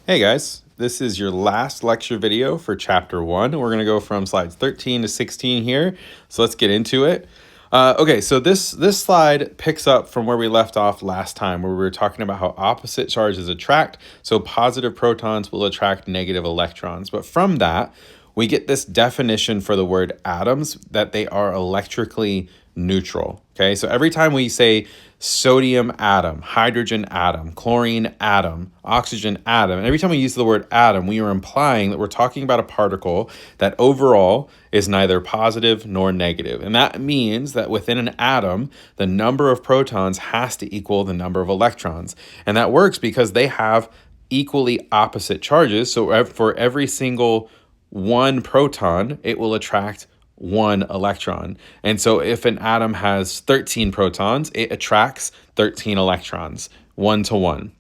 Hey guys, this is your last lecture video for chapter 1. We're going to go from slides 13 to 16 here, so let's get into it. Okay, so this slide picks up from where we left off last time, where we were talking about how opposite charges attract, so positive protons will attract negative electrons. But from that, we get this definition for the word atoms, that they are electrically neutral. Okay, so every time we say sodium atom, hydrogen atom, chlorine atom, oxygen atom, and every time we use the word atom, we are implying that we're talking about a particle that overall is neither positive nor negative. And that means that within an atom, the number of protons has to equal the number of electrons. And that works because they have equally opposite charges. So for every single one proton, it will attract one electron. And so if an atom has 13 protons, it attracts 13 electrons, 1 to 1.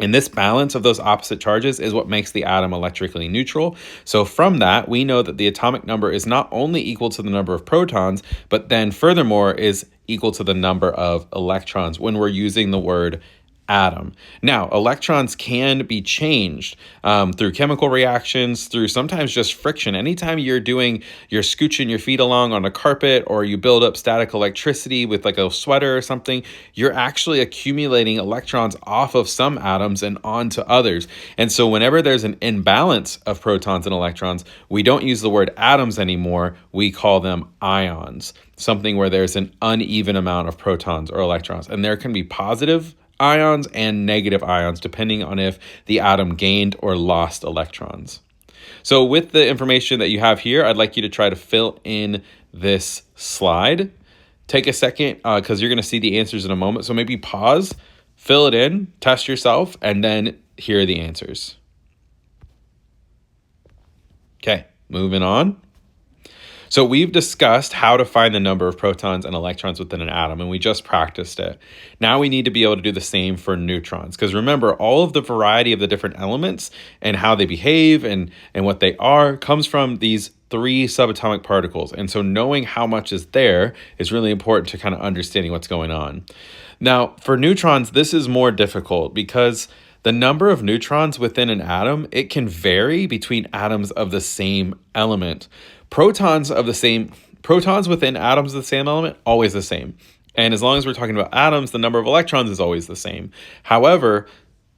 And this balance of those opposite charges is what makes the atom electrically neutral. So from that, we know that the atomic number is not only equal to the number of protons, but then furthermore is equal to the number of electrons when we're using the word atom. Now, electrons can be changed through chemical reactions, through sometimes just friction. Anytime you're scooching your feet along on a carpet, or you build up static electricity with like a sweater or something, you're actually accumulating electrons off of some atoms and onto others. And so whenever there's an imbalance of protons and electrons, we don't use the word atoms anymore. We call them ions, something where there's an uneven amount of protons or electrons. And there can be positive ions and negative ions, depending on if the atom gained or lost electrons. So with the information that you have here, I'd like you to try to fill in this slide. Take a second because you're going to see the answers in a moment. So maybe pause, fill it in, test yourself, and then hear the answers. Okay, moving on. So we've discussed how to find the number of protons and electrons within an atom, and we just practiced it. Now we need to be able to do the same for neutrons, because remember, all of the variety of the different elements and how they behave and what they are comes from these 3 subatomic particles. And so knowing how much is there is really important to kind of understanding what's going on. Now, for neutrons, this is more difficult because the number of neutrons within an atom, it can vary between atoms of the same element. Protons within atoms of the same element, always the same. And as long as we're talking about atoms, the number of electrons is always the same. However,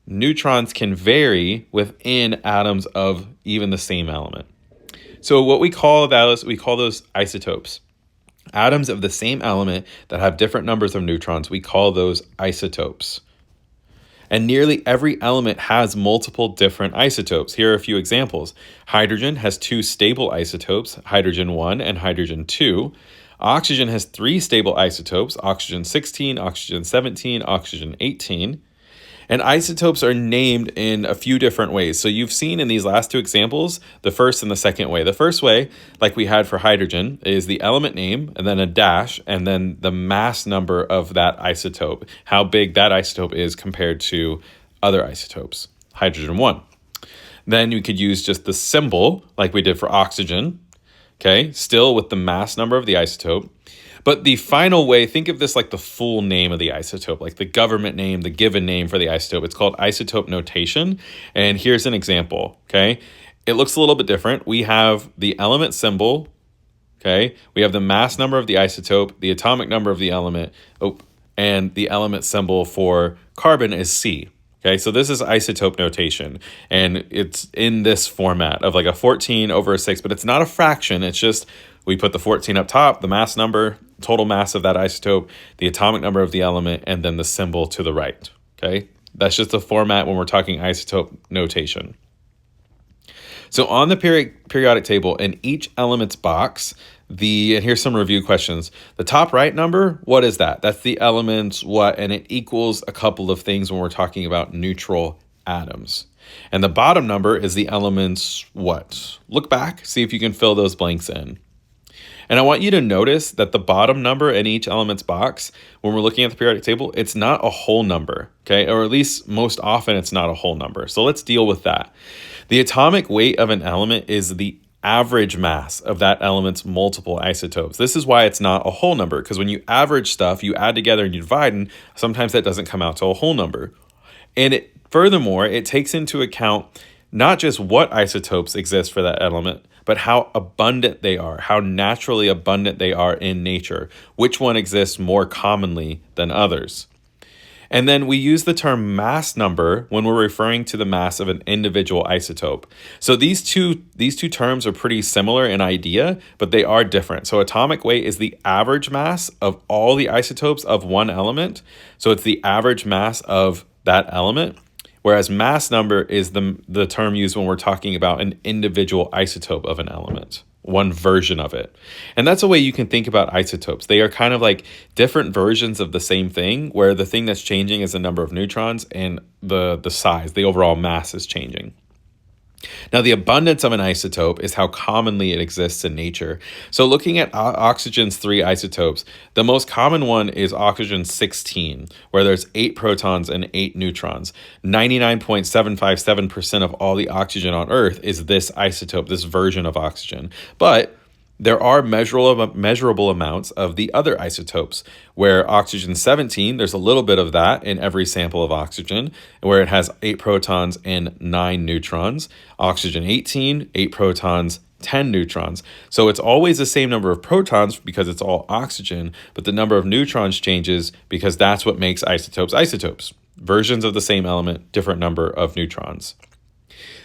neutrons can vary within atoms of even the same element. So what we call those isotopes. Atoms of the same element that have different numbers of neutrons, we call those isotopes. And nearly every element has multiple different isotopes. Here are a few examples. Hydrogen has 2 stable isotopes, hydrogen 1 and hydrogen 2. Oxygen has 3 stable isotopes, oxygen 16, oxygen 17, oxygen 18. And isotopes are named in a few different ways. So you've seen in these last 2 examples, the first and the second way. The first way, like we had for hydrogen, is the element name and then a dash and then the mass number of that isotope, how big that isotope is compared to other isotopes, hydrogen 1. Then you could use just the symbol like we did for oxygen, okay, still with the mass number of the isotope. But the final way, think of this like the full name of the isotope, like the government name, the given name for the isotope. It's called isotope notation. And here's an example, okay? It looks a little bit different. We have the element symbol, okay? We have the mass number of the isotope, the atomic number of the element, and the element symbol for carbon is C. Okay, so this is isotope notation, and it's in this format of like a 14 over a 6, but it's not a fraction. It's just we put the 14 up top, the mass number, total mass of that isotope, the atomic number of the element, and then the symbol to the right. Okay, that's just the format when we're talking isotope notation. So on the periodic table, in each element's box, and here's some review questions. The top right number, what is that? That's the element's what, and it equals a couple of things when we're talking about neutral atoms. And the bottom number is the element's what? Look back, see if you can fill those blanks in. And I want you to notice that the bottom number in each element's box, when we're looking at the periodic table, it's not a whole number, okay? Or at least most often it's not a whole number. So let's deal with that. The atomic weight of an element is the average mass of that element's multiple isotopes. This is why it's not a whole number, because when you average stuff, you add together and you divide, and sometimes that doesn't come out to a whole number. And Furthermore, it takes into account not just what isotopes exist for that element, but how abundant they are, how naturally abundant they are in nature, which one exists more commonly than others. And then we use the term mass number when we're referring to the mass of an individual isotope. So these two terms are pretty similar in idea, but they are different. So atomic weight is the average mass of all the isotopes of one element. So it's the average mass of that element. Whereas mass number is the term used when we're talking about an individual isotope of an element, one version of it. And that's a way you can think about isotopes. They are kind of like different versions of the same thing, where the thing that's changing is the number of neutrons and the size, the overall mass is changing. Now, the abundance of an isotope is how commonly it exists in nature. So looking at oxygen's 3 isotopes, the most common one is oxygen 16, where there's 8 protons and 8 neutrons. 99.757% of all the oxygen on Earth is this isotope, this version of oxygen. But there are measurable amounts of the other isotopes, where oxygen 17, there's a little bit of that in every sample of oxygen, where it has 8 protons and 9 neutrons. Oxygen 18, 8 protons, 10 neutrons. So it's always the same number of protons because it's all oxygen, but the number of neutrons changes because that's what makes isotopes. Versions of the same element, different number of neutrons.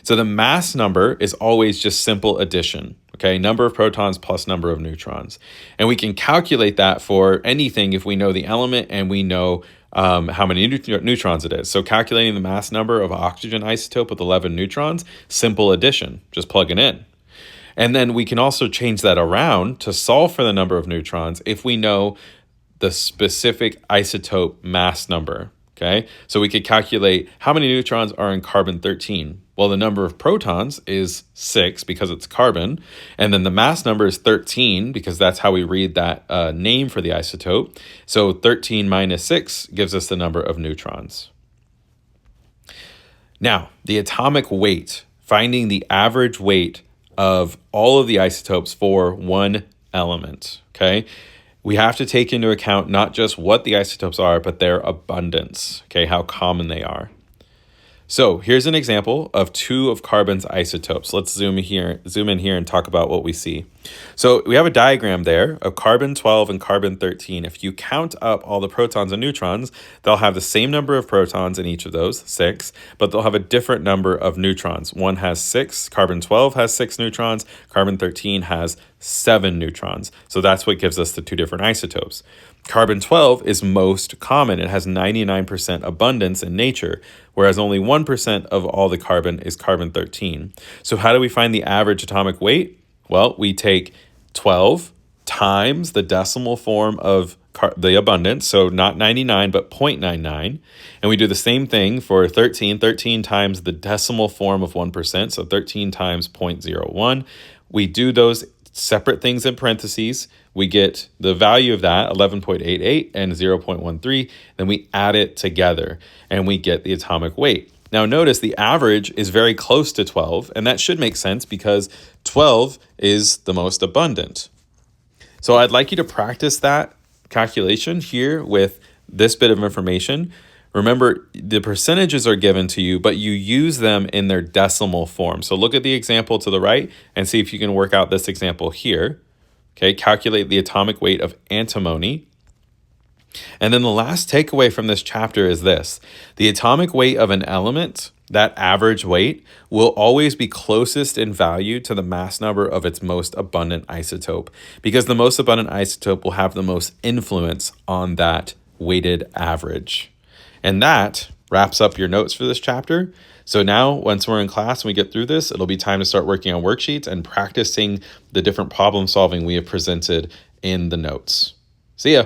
So the mass number is always just simple addition, okay? Number of protons plus number of neutrons. And we can calculate that for anything if we know the element and we know how many neutrons it is. So calculating the mass number of oxygen isotope with 11 neutrons, simple addition, just plug it in. And then we can also change that around to solve for the number of neutrons if we know the specific isotope mass number. Okay, so we could calculate how many neutrons are in carbon-13. Well, the number of protons is 6 because it's carbon, and then the mass number is 13 because that's how we read that name for the isotope. So 13 minus 6 gives us the number of neutrons. Now, the atomic weight, finding the average weight of all of the isotopes for one element, okay? We have to take into account not just what the isotopes are, but their abundance, okay, how common they are. So here's an example of 2 of carbon's isotopes. Let's zoom in here and talk about what we see. So we have a diagram there of carbon-12 and carbon-13. If you count up all the protons and neutrons, they'll have the same number of protons in each of those, 6, but they'll have a different number of neutrons. One has 6, carbon-12 has 6 neutrons, carbon-13 has 7 neutrons. So that's what gives us the 2 different isotopes. Carbon-12 is most common. It has 99% abundance in nature, whereas only 1% of all the carbon is carbon-13. So how do we find the average atomic weight? Well, we take 12 times the decimal form of the abundance, so not 99, but 0.99. And we do the same thing for 13 times the decimal form of 1%, so 13 times 0.01. We do those separate things in parentheses. We get the value of that, 11.88 and 0.13. Then we add it together and we get the atomic weight. Now notice the average is very close to 12, and that should make sense because 12 is the most abundant. So I'd like you to practice that calculation here with this bit of information. Remember, the percentages are given to you, but you use them in their decimal form. So look at the example to the right and see if you can work out this example here. Okay, calculate the atomic weight of antimony. And then the last takeaway from this chapter is this. The atomic weight of an element, that average weight, will always be closest in value to the mass number of its most abundant isotope, because the most abundant isotope will have the most influence on that weighted average. And that wraps up your notes for this chapter. So now, once we're in class and we get through this, it'll be time to start working on worksheets and practicing the different problem solving we have presented in the notes. See ya.